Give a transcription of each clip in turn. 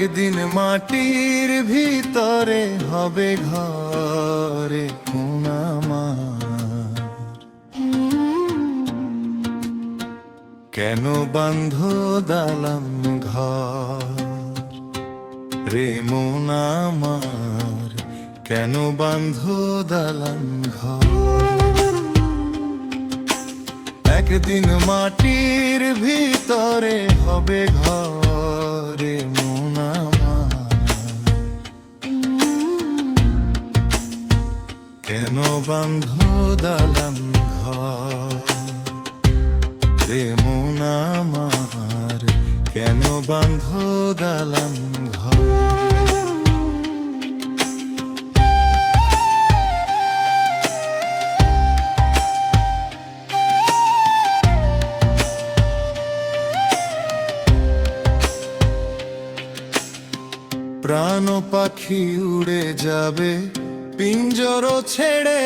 একদিন মাটির ভিতরে হবে ঘরে কোন আমার। কেন বান্ধ দালাম ঘর রে মন আমার, কেন বান্ধ দালাম ঘর। একদিন মাটির ভিতরে হবে ঘরে মন আমার। কেন বান্ধ দালাম ঘর রে মন আমার, কেন বান্ধ দালাম ঘর। প্রাণ পাখি উড়ে যাবে পিঞ্জর ছেড়ে,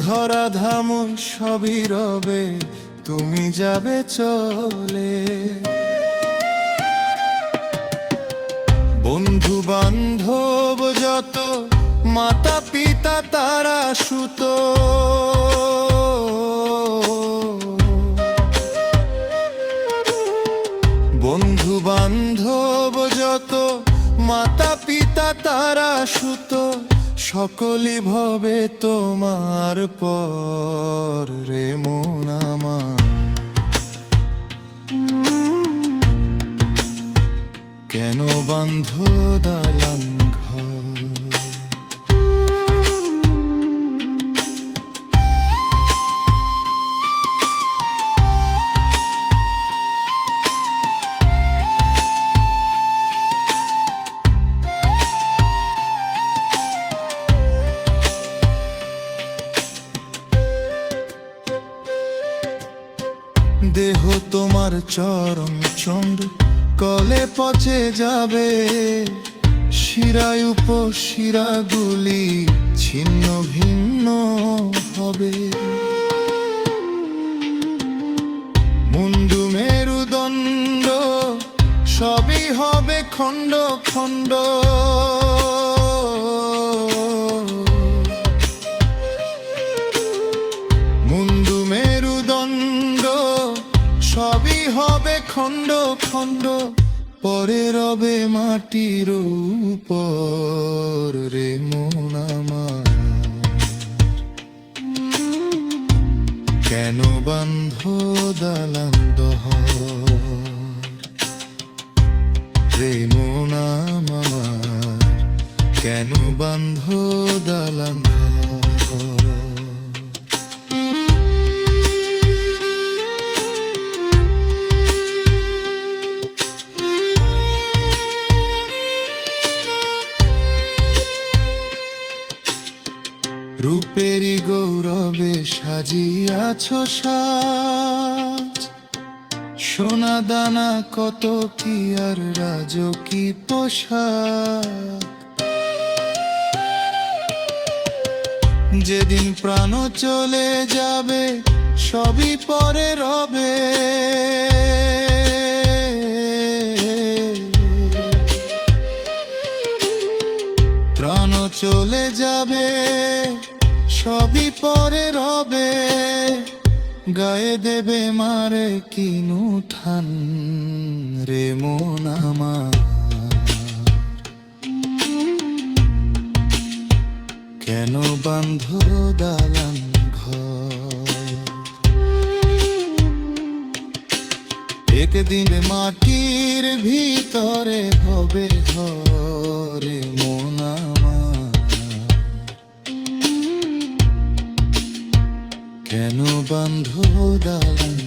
ধরা ধাম সবই রবে তুমি যাবে চলে। বন্ধু বান্ধব যত মাতা পিতা তারা সুত, বন্ধু বান্ধব যত মাতা পিতা তারা সুত, সকলই ভবে তোমার পর রে মন আমার। কেন বান্ধ দালান ঘর। দেহ তোমার চরম চন্ড কলে পচে যাবে, শিরায় উপশিরাগুলি ছিন্ন ভিন্ন হবে। মুন্ডু মেরুদণ্ড সবই হবে খণ্ড খণ্ড। মুন্ডু মেরুদণ্ড সবই হবে খণ্ড খণ্ড, পরে রবে মাটির উপর রে মন আমার। কেন বান্ধ দালান দহর রে মন আমার, কেন বান্ধ দালান দহর। রূপেরই গৌরবে সাজিয়াছ সাজ, সোনা দানা কত কি আর রাজকী পোশাক। যেদিন প্রাণ চলে যাবে সবই পরে রবে, প্রাণ চলে যাবে সবই পরে রবে। গায়ে দেবে মারে কিনু ঠান রে মন আমার। কেন বান্ধ দালান ঘর। একদিন মাটির ভিতরে হবে ঘরে মন আমার। কেন বান্ধ দালান